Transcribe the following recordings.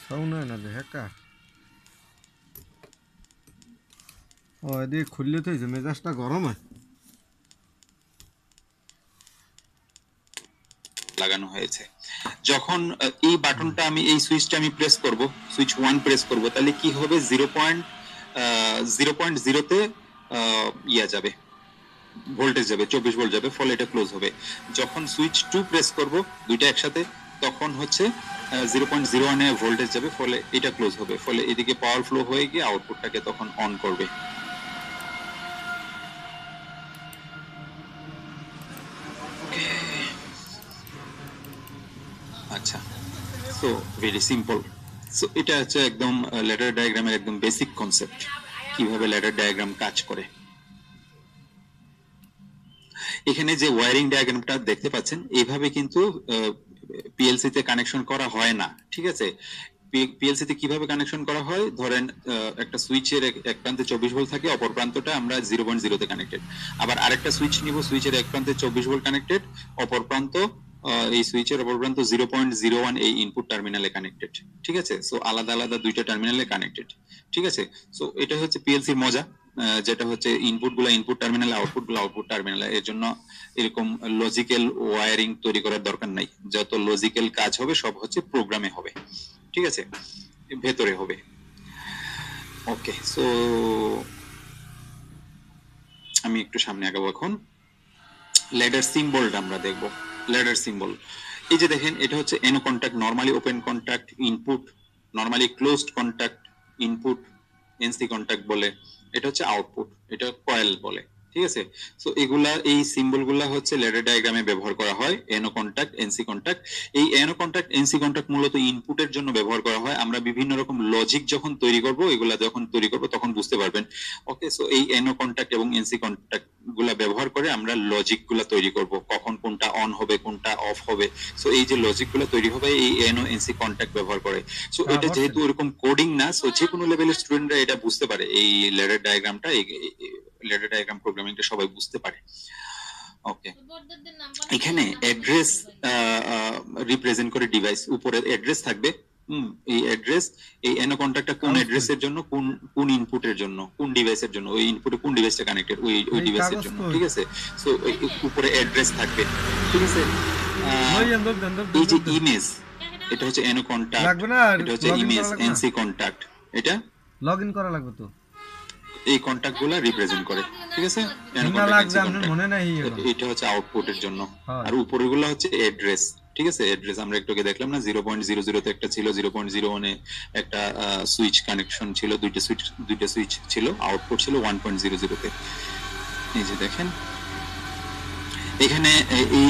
Sound হয় না যে হ্যাকা ও এদিকে খুললে তো মেজাজটা গরম হয় লাগানো হয়েছে। যখন এই বাটনটা আমি এই সুইচটা আমি প্রেস করব, সুইচ 1 প্রেস করব, তাহলে কি হবে 0.0 তে ইয়া যাবে, ভোল্টেজ যাবে, 24 ভোল্ট যাবে, ফলে এটা ক্লোজ হবে। যখন সুইচ 2 প্রেস করব দুইটা একসাথে, তখন হচ্ছে 0.01 এ ভোল্টেজ যাবে, ফলে এটা ক্লোজ হবে, ফলে এদিকে পাওয়ার ফ্লো হয়ে গিয়ে আউটপুটটাকে তখন অন করবে। আচ্ছা, সো ভেরি সিম্পল। সো এটা হচ্ছে একদম ল্যাডার ডায়াগ্রামের একদম বেসিক কনসেপ্ট, কিভাবে ল্যাডার ডায়াগ্রাম কাজ করে। এখানে যে ওয়্যারিং ডায়াগ্রামটা দেখতে পাচ্ছেন, এইভাবে কিন্তু পিএলসি তে কানেকশন করা হয় না, ঠিক আছে। পিএলসি তে কিভাবে কানেকশন করা হয়, ধরেন একটা সুইচের এক প্রান্তে 24 ভোল্ট থাকে, অপর প্রান্তটা আমরা 0.0 তে কানেক্টেড। আবার আরেকটা সুইচ নিব, সুইচের এক প্রান্তে 24 ভোল্ট কানেক্টেড, অপর প্রান্ত এই সুইচের অপর প্রান্ত 0.01 এই ইনপুট টার্মিনালে কানেক্টেড, ঠিক আছে। সো আলাদা আলাদা দুইটা টার্মিনালে কানেক্টেড, ঠিক আছে। সো এটা হচ্ছে পিএলসির মজা, যেটা হচ্ছে ইনপুট গুলা ইনপুট টার্মিনালে, আউটপুট গুলা আউটপুট টার্মিনালে। এর জন্য এরকম লজিক্যাল ওয়্যারিং তৈরি করার দরকার নাই। যত লজিক্যাল কাজ হবে সব হচ্ছে প্রোগ্রামে হবে, ঠিক আছে, ভেতরে হবে। ওকে, সো আমি একটু সামনে আগাবো এখন। ল্যাডার সিম্বলটা আমরা দেখব। ল্যাডার সিম্বল, এই যে দেখেন, এটা হচ্ছে এনো contact, normally open contact input, normally closed contact input, NC contact বলে। এটা হচ্ছে আউটপুট, এটা কয়েল বলে, ঠিক আছে। সো এগুলা, এই সিম্বল গুলা হচ্ছে ল্যাডার ডায়াগ্রামে ব্যবহার করা হয়। এনো কন্টাক্ট, এনসি কন্টাক্ট। এই এনো কন্টাক্ট, এনসি কন্টাক্ট মূলত ইনপুটের জন্য ব্যবহার করা হয়। আমরা বিভিন্ন রকম লজিক যখন তৈরি করব, এগুলা যখন তৈরি করব তখন বুঝতে পারবেন। ওকে, সো এই এনো কন্টাক্ট এবং এনসি কন্টাক্ট গুলা ব্যবহার করে আমরা লজিক গুলা তৈরি করব, কখন কোনটা অন হবে, কোনটা অফ হবে। সো এই যে লজিক গুলা তৈরি হবে এই এনো এনসি কন্টাক্ট ব্যবহার করে। সো এটা যেহেতু এরকম কোডিং না, সো যে কোনো লেভেলের স্টুডেন্টরা এটা বুঝতে পারে, এই ল্যাডার ডায়াগ্রামটা, ল্যাডার ডায়াগ্রাম প্রোগ্রামিংটা সবাই বুঝতে পারে। ওকে, এখানে অ্যাড্রেস রিপ্রেজেন্ট করে ডিভাইস, উপরে অ্যাড্রেস থাকবে। এই অ্যাড্রেস, এই এনো কন্টাক্টটা কোন অ্যাড্রেসের জন্য, কোন কোন ইনপুটের জন্য, কোন ডিভাইসের জন্য, ওই ইনপুটে কোন ডিভাইসটা কানেক্টেড, ওই ডিভাইসের জন্য, ঠিক আছে। সো উপরে অ্যাড্রেস থাকবে, ঠিক আছে। এই যে ইমেজ, এটা হচ্ছে এনো কন্টাক্ট, এটা হচ্ছে ইমেজ এনসি কন্টাক্ট, এটা লগইন করা লাগবে তো, এই কন্টাক্ট গুলা রিপ্রেজেন্ট করে, ঠিক আছে। এটা হচ্ছে আউটপুটের জন্য। আর উপরের গুলা হচ্ছে অ্যাড্রেস, ঠিক আছে। অ্যাড্রেস আমরা একটু আগে দেখলাম না, 0.00 তে একটা ছিল, 0.01 এ একটা সুইচ কানেকশন ছিল, দুইটা সুইচ ছিল, আউটপুট ছিল 1.00 তে। এই যে দেখেন এখানে এই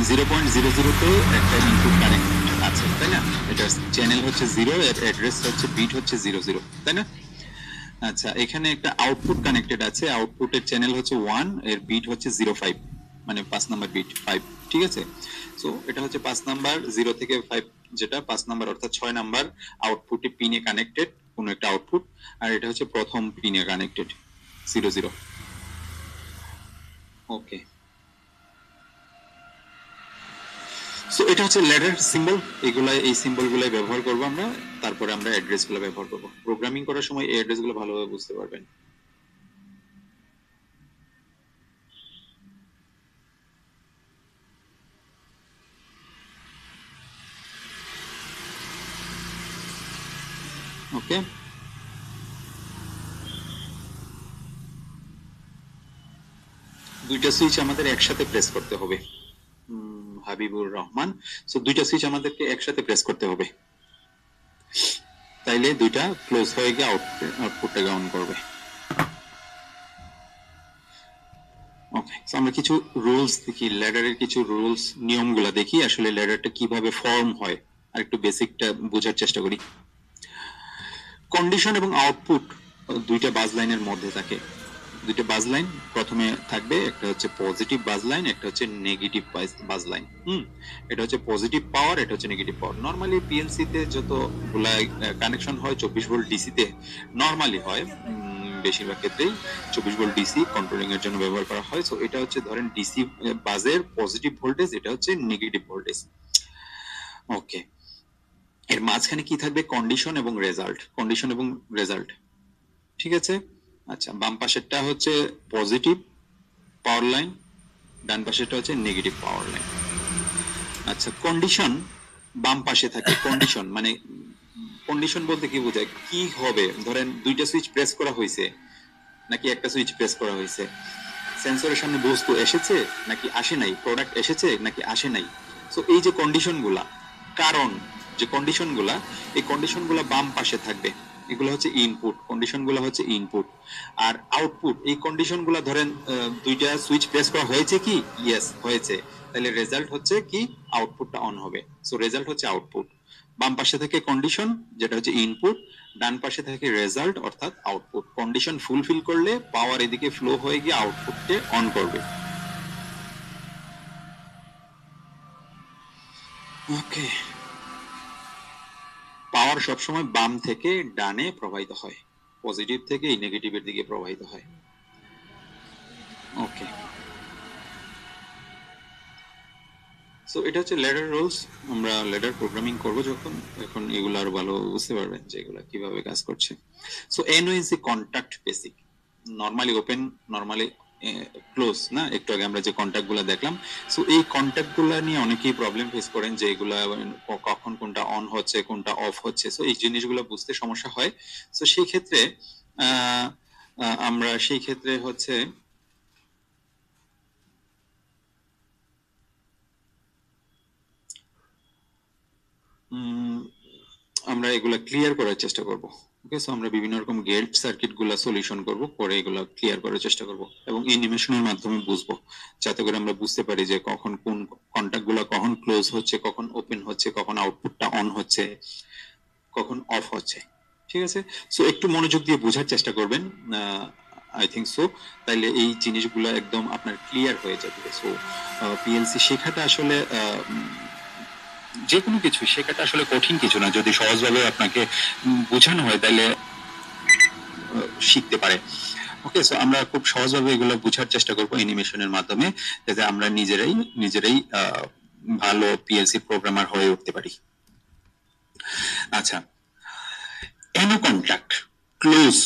0.00 তে একটা ইনপুট কানেক্ট আছে, তাই না। এটা চ্যানেল হচ্ছে 0, এর অ্যাড্রেস হচ্ছে, বিট হচ্ছে 00, তাই না। আচ্ছা, এখানে একটা আউটপুট কানেক্টেড আছে, আউটপুটের চ্যানেল হচ্ছে 1, এর বিট হচ্ছে 05, মানে 5 নাম্বার বিট 5, ঠিক আছে। সো এটা হচ্ছে 5 নাম্বার, 0 থেকে 5, যেটা 5 নাম্বার অর্থাৎ 6 নাম্বার আউটপুটে পিনে কানেক্টেড কোন একটা আউটপুট, আর এটা হচ্ছে প্রথম পিনে কানেক্টেড 00। ওকে, সো এটা হচ্ছে ল্যাডার সিম্বল। এগুলা, এই সিম্বল গুলাই ব্যবহার করবো আমরা, তারপরে আমরা অ্যাড্রেস গুলো ব্যবহার করবো। প্রোগ্রামিং করার সময় এই অ্যাড্রেস গুলো ভালোভাবে বুঝতে পারবেন। ওকে, দুইটা সুইচ আমাদের একসাথে প্রেস করতে হবে। হাবিবুর রহমান, সো দুইটা সুইচ আমাদেরকে একসাথে প্রেস করতে হবে, তাইলে দুইটা ক্লোজ হয়ে গিয়ে আউটপুটটাকে অন করবে। ওকে, সো আমরা কিছু রুলস দেখি, ল্যাডারের কিছু রুলস, নিয়মগুলা দেখি, আসলে ল্যাডারটা কিভাবে ফর্ম হয় আর একটু বেসিকটা বোঝার চেষ্টা করি। কন্ডিশন এবং আউটপুট দুইটা বাজ লাইনের মধ্যে থাকে। দুইটা বাজ লাইন প্রথমে থাকবে, একটা হচ্ছে পজিটিভ বাজ লাইন, একটা হচ্ছে নেগেটিভ বাজ লাইন। এটা হচ্ছে পজিটিভ পাওয়ার, এটা হচ্ছে নেগেটিভ পাওয়ার। নরমালি পিএলসি তে যতগুলা কানেকশন হয় 24 ভোল্ট ডিসি তে নরমালি হয়, বেশিরভাগ ক্ষেত্রেই 24 ভোল্ট ডিসি কন্ট্রোলিং এর জন্য ব্যবহার করা হয়। সো এটা হচ্ছে ধরেন ডিসি বাজের পজিটিভ ভোল্টেজ, এটা হচ্ছে নেগেটিভ ভোল্টেজ। ওকে, এর মাঝখানে কি থাকবে? কন্ডিশন এবং রেজাল্ট, কন্ডিশন এবং রেজাল্ট। ঠিক আছে, আচ্ছা বাম পাশেরটা হচ্ছে পজিটিভ পাওয়ার লাইন, ডান পাশেরটা হচ্ছে নেগেটিভ পাওয়ার লাইন। আচ্ছা কন্ডিশন বাম পাশে থাকে। কন্ডিশন মানে কন্ডিশন বলতে কি বোঝায়? কি হবে? ধরেন দুইটা সুইচ প্রেস করা হয়েছে নাকি একটা সুইচ প্রেস করা হয়েছে, সেন্সরের সামনে বস্তু এসেছে নাকি আসে নাই, প্রোডাক্ট এসেছে নাকি আসে নাই। সো এই যে কন্ডিশন গুলা, কারণ যে কন্ডিশন গুলা, এই কন্ডিশন গুলা বাম পাশে থাকবে, এগুলো হচ্ছে ইনপুট, কন্ডিশন গুলো হচ্ছে ইনপুট। আর আউটপুট, এই কন্ডিশন গুলা ধরেন দুইটা সুইচ প্রেস করা হয়েছে কি? ইয়েস হয়েছে, তাহলে রেজাল্ট হচ্ছে কি? আউটপুটটা অন হবে। সো রেজাল্ট হচ্ছে আউটপুট। বাম পাশে থাকে কন্ডিশন যেটা হচ্ছে ইনপুট, ডান পাশে থাকে রেজাল্ট অর্থাৎ আউটপুট। কন্ডিশন ফুলফিল করলে পাওয়ার এদিকে ফ্লো হয়ে গিয়ে আউটপুটকে অন করবে। ওকে, পাওয়ার সবসময় বাম থেকে ডানে প্রবাহিত হয়, পজিটিভ থেকে নেগেটিভের দিকে প্রবাহিত হয়। ওকে, সো এটা হচ্ছে ল্যাডার রুলস। আমরা ল্যাডার প্রোগ্রামিং করব যখন, এখন এগুলো আরো ভালো বুঝতে পারবেন যে এগুলো কিভাবে কাজ করছে। So NO is a contact basic, normally open, normally close না, একটু আগে আমরা যে কন্টাক্ট গুলো দেখলাম। সো এই কন্টাক্ট গুলা নিয়ে অনেকেই প্রবলেম ফেস করেন যে এগুলা কখন কোনটা অন হচ্ছে কোনটা অফ হচ্ছে, সো এই জিনিসগুলো বুঝতে সমস্যা হয়। সো সেই ক্ষেত্রে আমরা সেই ক্ষেত্রে হচ্ছে আমরা এগুলা ক্লিয়ার করার চেষ্টা করব। ওকে, সো আমরা বিভিন্ন রকম গেট সার্কিট গুলা সলিউশন করব, করে এগুলা ক্লিয়ার করার চেষ্টা করব এবং অ্যানিমেশনের মাধ্যমে বুঝবো, যাতে করে আমরা বুঝতে পারি যে কখন কোন কন্টাক্ট গুলা কখন ক্লোজ হচ্ছে, কখন ওপেন হচ্ছে, কখন আউটপুটটা অন হচ্ছে, কখন অফ হচ্ছে। ঠিক আছে, সো একটু মনোযোগ দিয়ে বোঝার চেষ্টা করবেন, আই থিঙ্ক সো, তাইলে এই জিনিসগুলো একদম আপনার ক্লিয়ার হয়ে যাবে। সো পিএলসি শেখাটা আসলে যে কোনো কিছু শেখাটা আসলে কঠিন কিছু না, যদি সহজভাবে আপনাকে বোঝানো হয় তাহলে শিখতে পারে। ওকে, সো আমরা খুব সহজভাবে এগুলো বোঝার চেষ্টা করব অ্যানিমেশনের মাধ্যমে, যাতে আমরা নিজেরাই ভালো পিএলসি প্রোগ্রামার হয়ে উঠতে পারি। আচ্ছা, এনো contact close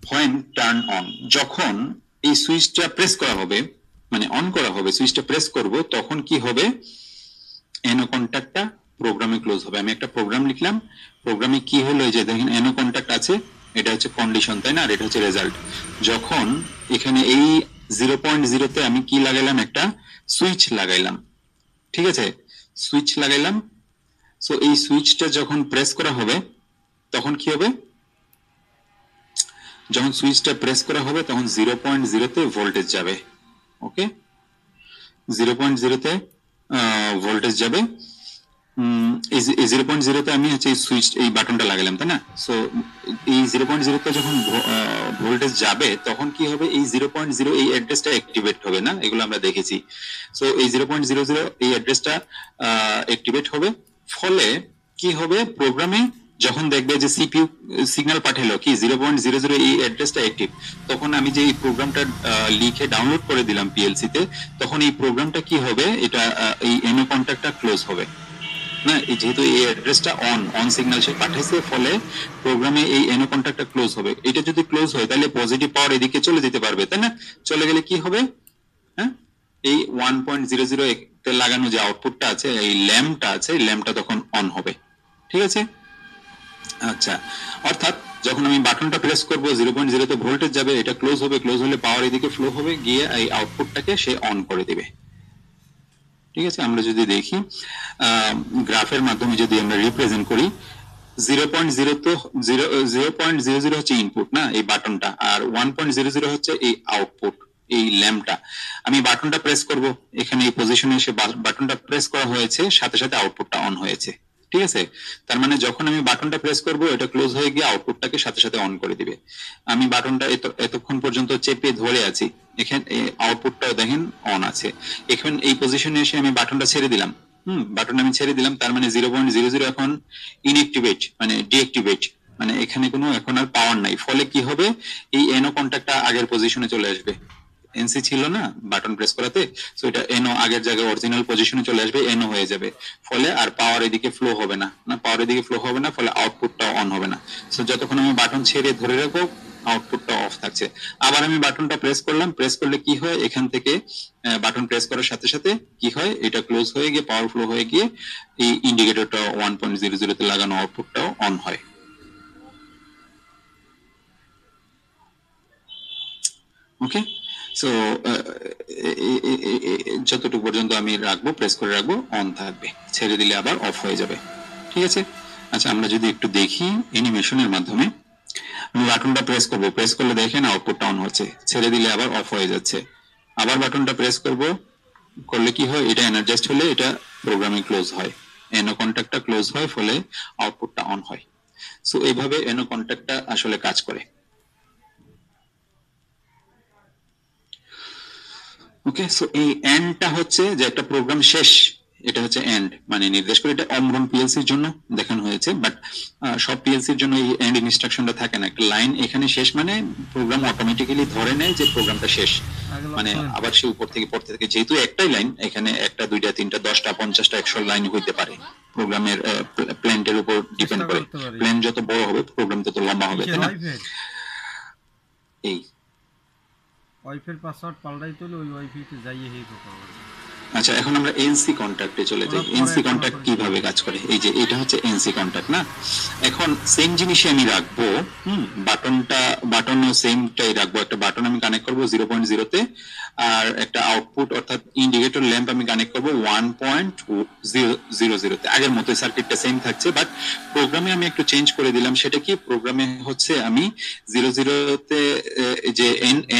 when turn on, যখন এই সুইচটা প্রেস করা হবে, মানে অন করা হবে, সুইচটা প্রেস করব, তখন কি হবে? এনো কন্ট্যাক্টটা প্রোগ্রামে ক্লোজ হবে। আমি একটা প্রোগ্রাম লিখলাম, প্রোগ্রামে কি হলো, এই যে দেখেন এনো কন্ট্যাক্ট আছে, এটা হচ্ছে কন্ডিশন তাই না, আর এটা হচ্ছে রেজাল্ট। যখন এখানে এই 0.0 আমি কি লাগাইলাম? একটা সুইচ লাগাইলাম। ঠিক আছে, সুইচ লাগাইলাম। সো এই সুইচটা যখন প্রেস করা হবে তখন কি হবে? যখন সুইচটা প্রেস করা হবে তখন 0.0 ভোল্টেজ যাবে। ওকে, 0.0 ভোল্টেজ যাবে। এই 0.0 আমি হচ্ছে এই সুইচ, এই বাটনটা লাগালাম তাই না। সো এই 0.0 যখন ভোল্টেজ যাবে তখন কি হবে? এই 0.0 এই অ্যাড্রেসটা অ্যাক্টিভেট হবে না, এগুলো আমরা দেখেছি। সো এই 0.00 এই অ্যাড্রেসটা অ্যাক্টিভেট হবে, ফলে কি হবে? প্রোগ্রামে যখন দেখবে যে সিপিইউ সিগন্যাল পাঠালো কি 0.00 এই অ্যাড্রেসটা অ্যাক্টিভ, তখন আমি যে এই প্রোগ্রামটা লিখে ডাউনলোড করে দিলাম পিএলসি তে, তখন এই প্রোগ্রামটা কি হবে? এটা এই এনো কন্ট্যাক্টটা ক্লোজ হবে না, যেহেতু এই অ্যাড্রেসটা অন সিগন্যাল সে পাঠাইছে, ফলে প্রোগ্রামে এই এনো কন্ট্যাক্টটা ক্লোজ হবে। এটা যদি ক্লোজ হয় তাহলে পজিটিভ পাওয়ার এদিকে চলে যেতে পারবে তাই না। চলে গেলে কি হবে? হ্যাঁ, এই 1.00 তে লাগানো যে আউটপুটটা আছে, এই ল্যাম্পটা আছে, এই ল্যাম্পটা তখন অন হবে। ঠিক আছে, আচ্ছা, অর্থাৎ যখন আমি বাটনটা প্রেস করব 0.0 তে ভোল্টেজ যাবে, এটা ক্লোজ হবে, ক্লোজ হলে পাওয়ার এদিকে ফ্লো হবে, গিয়ে এই আউটপুটটাকে সে অন করে দিবে। ঠিক আছে, আমরা যদি দেখি গ্রাফের মাধ্যমে যদি আমরা রিপ্রেজেন্ট করি, 0.0 তো 0.00 হচ্ছে ইনপুট না, এই বাটনটা, আর 1.00 হচ্ছে এই আউটপুট, এই ল্যাম্পটা। আমি বাটনটা প্রেস করব, এখানে এই পজিশনে এসে বাটনটা প্রেস করা হয়েছে, সাথে সাথে আউটপুটটা অন হয়েছে। ঠিক আছে, তার মানে যখন আমি বাটনটা প্রেস করব এটা ক্লোজ হয়ে গিয়ে আউটপুটটাকে সাথে সাথে অন করে দিবে। আমি বাটনটা এতক্ষণ পর্যন্ত চেপে ধরে আছি, এখানে আউটপুটটাও দেখেন অন আছে। এখন এই পজিশনে এসে আমি বাটনটা ছেড়ে দিলাম, বাটন আমি ছেড়ে দিলাম, তার মানে 0.00 এখন ইনঅ্যাক্টিভেট, মানে ডিঅ্যাক্টিভেট, মানে এখানে কোনো এখন আর পাওয়ার নাই, ফলে কি হবে? এই এনো কন্ট্যাক্টটা আগের পজিশনে চলে আসবে, এনসি ছিল না বাটন প্রেস করাতে, সো এটা এনও আগের জায়গায় অরিজিনাল পজিশনে চলে আসবে, এনও হয়ে যাবে, ফলে আর পাওয়ার এদিকে ফ্লো হবে না, পাওয়ার এদিকে ফ্লো হবে না, ফলে আউটপুটটাও অন হবে না। সো যতক্ষণ আমি বাটন ছেড়ে ধরে রাখবো আউটপুটটা অফ থাকছে। আবার আমি বাটনটা প্রেস করলাম, প্রেস করলে কি হয়, এখান থেকে বাটন প্রেস করার সাথে সাথে কি হয়, এটা ক্লোজ হয়ে গিয়ে পাওয়ার ফ্লো হয়ে গিয়ে এই ইন্ডিকেটরটা 1.00 তে লাগানো আউটপুটটাও অন হয়। ওকে, সো যতটুকু পর্যন্ত আমি রাখবো, প্রেস করে রাখবো, অন থাকবে, ছেড়ে দিলে আবার অফ হয়ে যাবে। ঠিক আছে, আচ্ছা আমরা যদি একটু দেখি অ্যানিমেশনের মাধ্যমে, আমি বাটনটা প্রেস করব, প্রেস করলে দেখেন আউটপুটটা অন হচ্ছে, ছেড়ে দিলে আবার অফ হয়ে যাচ্ছে, আবার বাটনটা প্রেস করব, করলে কি হয়, এটা এনার্জাইজড হলে এটা প্রোগ্রামিং ক্লোজ হয়, এনো কন্ট্যাক্টটা ক্লোজ হয়, ফলে আউটপুটটা অন হয়। সো এইভাবে এনো কন্ট্যাক্টটা আসলে কাজ করে। ওকে, সো এই এন্ডটা হচ্ছে যে একটা প্রোগ্রাম শেষ, এটা হচ্ছে এন্ড, মানে নির্দেশ করে, এটা অমরন পিএলসির জন্য দেখানো হয়েছে, বাট সব পিএলসির জন্য এই এন্ড ইনস্ট্রাকশনটা থাকে না। একটা লাইন এখানে শেষ মানে প্রোগ্রাম অটোমেটিক্যালি ধরে নেয় যে প্রোগ্রামটা শেষ, মানে আবার সে উপর থেকে পড়তে থাকে, যেহেতু একটাই লাইন, এখানে একটা দুইটা তিনটা 10টা 50টা 100 লাইন হইতে পারে, প্রোগ্রামের প্ল্যান্টের উপর ডিপেন্ড করে, প্ল্যান যত বড় হবে প্রোগ্রাম তত লম্বা হবে, তাই না? এই ওয়াইফাই পাসওয়ার্ড পাল্টাইতে হলে ওই ওয়াইফাইতে যাইয়ে হেই করতে হবে। আচ্ছা, এখন আমরা এনসি কন্ট্যাক্টে চলে যাই। এনসি কন্ট্যাক্ট কিভাবে কাজ করে, এই যে এটা হচ্ছে এনসি কন্ট্যাক্ট না। এখন সেম জিনিসই আমি রাখবো, বাটনও সেমটাই রাখবো, একটা বাটন আমি কানেক্ট করবো 0.0 তে, আর একটা আউটপুট অর্থাৎ ইন্ডিকেটর ল্যাম্প আমি কানেক্ট করবো 1.00 তে, আগের মতো সার্কিটটা সেম থাকছে, বাট প্রোগ্রামে আমি একটু চেঞ্জ করে দিলাম। সেটা কি, প্রোগ্রামে হচ্ছে আমি 00 তে যে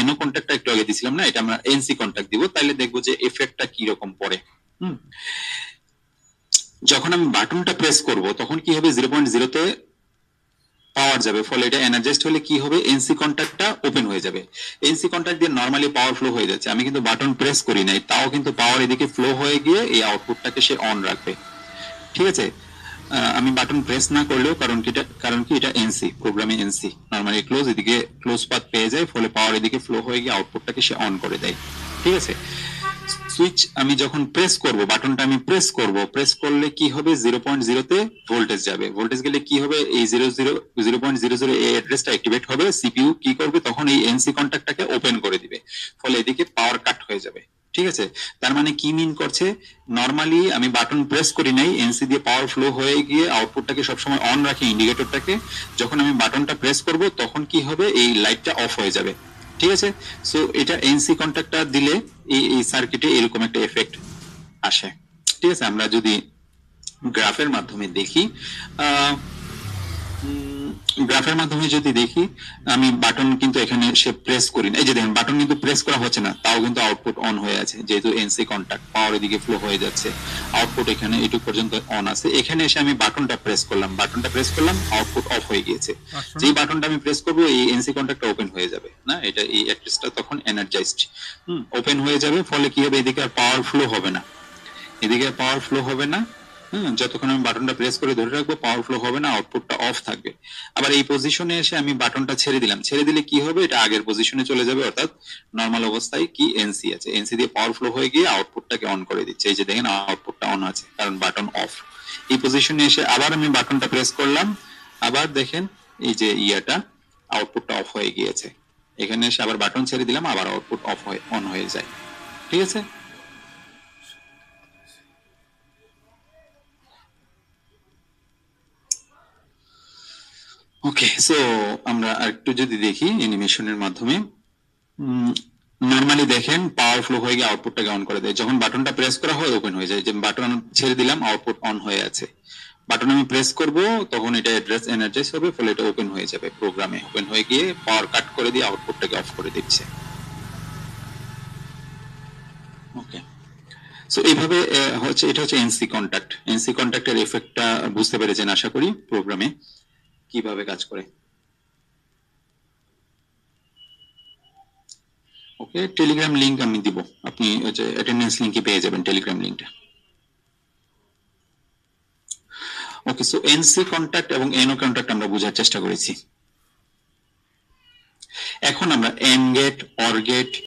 এনও কন্ট্যাক্টটা একটু আগে দিছিলাম না, এটা আমরা এনসি কন্ট্যাক্ট দিব, তাইলে দেখবো যে এফেক্টটা কি রকম পড়ে। যখন আমি বাটনটা প্রেস করব তখন কি হবে, 0.0 তে পাওয়ার যাবে, ফলে এটা এনার্জাইজড হলে কি হবে, এনসি কন্ট্যাক্টটা ওপেন হয়ে যাবে। এনসি কন্ট্যাক্ট দিয়ে নরমালি পাওয়ার ফ্লো হয়ে যাচ্ছে, আমি কিন্তু বাটন প্রেস করি নাই, তাও কিন্তু পাওয়ার এদিকে ফ্লো হয়ে গিয়ে এই আউটপুটটাকে সে অন রাখবে। ঠিক আছে, আমি বাটন প্রেস না করলেও, কারণ কি এটা এনসি, প্রোগ্রামে এনসি নরমালি ক্লোজ, এদিকে ক্লোজ পাথ পেয়ে যায়, ফলে পাওয়ার এদিকে ফ্লো হয়ে গিয়ে আউটপুটটাকে সে অন করে দেয়। ঠিক আছে, সুইচ আমি যখন প্রেস করব, বাটনটা আমি প্রেস করব, প্রেস করলে কি হবে, 0.0 তে ভোল্টেজ যাবে, ভোল্টেজ গেলে কি হবে, এই 0.00 এই অ্যাড্রেসটা অ্যাক্টিভেট হবে, সিপিইউ কি করবে তখন এই এনসি কন্ট্যাক্টটাকে ওপেন করে দিবে, ফলে এদিকে পাওয়ার কাট হয়ে যাবে। ঠিক আছে, তার মানে কি মিন করছে, নরমালি আমি বাটন প্রেস করি নাই, এনসি দিয়ে পাওয়ার ফ্লো হয়ে গিয়ে আউটপুটটাকে সবসময় অন রাখি, ইন্ডিকেটরটাকে, যখন আমি বাটনটা প্রেস করব তখন কি হবে, এই লাইটটা অফ হয়ে যাবে। ঠিক আছে, সো এটা এনসি কন্ট্যাক্টটা দিলে এই সার্কিটে এরকম একটা এফেক্ট আসে। ঠিক আছে, আমরা যদি গ্রাফের মাধ্যমে দেখি, গ্রাফের মাধ্যমে যদি দেখি, আমি বাটন কিন্তু এখানে সে প্রেস করি না, এই যে দেখেন বাটন কিন্তু প্রেস করা হচ্ছে না, তাও কিন্তু আউটপুট অন হয়ে আছে, যেহেতু এনসি কন্ট্যাক্ট, পাওয়ার এদিকে ফ্লো হয়ে যাচ্ছে, আউটপুট এখানে এটুকু পর্যন্ত অন আছে। এখানে এসে আমি বাটনটা প্রেস করলাম, আউটপুট অফ হয়ে গিয়েছে, যেই বাটনটা আমি প্রেস করবো এই এনসি কন্ট্যাক্টটা ওপেন হয়ে যাবে না, এটা এই অ্যাড্রেসটা তখন এনার্জাইজড ওপেন হয়ে যাবে, ফলে কি হবে, এদিকে আর পাওয়ার ফ্লো হবে না, যতক্ষণ আমি বাটনটা প্রেস করে ধরে রাখবো পাওয়ার ফ্লো হবে না, আউটপুটটা অফ থাকবে। আবার এই পজিশনে এসে আমি বাটনটা ছেড়ে দিলাম, ছেড়ে দিলে কি হবে, এটা আগের পজিশনে চলে যাবে, অর্থাৎ নর্মাল অবস্থায় কি এনসি আছে, এনসি দিয়ে পাওয়ার ফ্লো হয়ে গিয়ে আউটপুটটাকে অন করে দিচ্ছে, এই যে দেখেন আউটপুটটা অন আছে, কারণ বাটন অফ। এই পজিশনে এসে আবার আমি বাটনটা প্রেস করলাম, আবার দেখেন এই যে আউটপুটটা অফ হয়ে গিয়েছে, এখানে এসে আবার বাটন ছেড়ে দিলাম, আবার আউটপুট অফ হয়ে অন হয়ে যায়। ঠিক আছে, ওকে, সো আমরা আরেকটু যদি দেখি অ্যানিমেশনের মাধ্যমে, নরমালি দেখেন পাওয়ার ফ্লো হয়ে গিয়ে আউটপুটটাকে অন করে দেয়, যখন বাটনটা প্রেস করা হয় ওপেন হয়ে যায়, যে বাটন ছেড়ে দিলাম আউটপুট অন হয়ে আছে, বাটন আমি প্রেস করব তখন এটা অ্যাড্রেস এনার্জাইজ হবে, ফলে এটা ওপেন হয়ে যাবে, প্রোগ্রামে ওপেন হয়ে গিয়ে পাওয়ার কাট করে দিয়ে আউটপুটটাকে অফ করে দিচ্ছে। ওকে, সো এইভাবে এটা হচ্ছে এনসি কন্ট্যাক্ট। এনসি কন্ট্যাক্টের এফেক্টটা বুঝতে পেরেছেন আশা করি, প্রোগ্রামে কিভাবে কাজ করে। ওকে, টেলিগ্রাম লিংক আমি দিব, আপনি অ্যাটেন্ডেন্স লিংকে পেয়ে যাবেন টেলিগ্রাম লিংকটা। ওকে, সো এনসি কন্ট্যাক্ট এবং এনও কন্ট্যাক্ট আমরা বোঝার চেষ্টা করেছি। এখন আমরা এন্ড গেট, অর গেট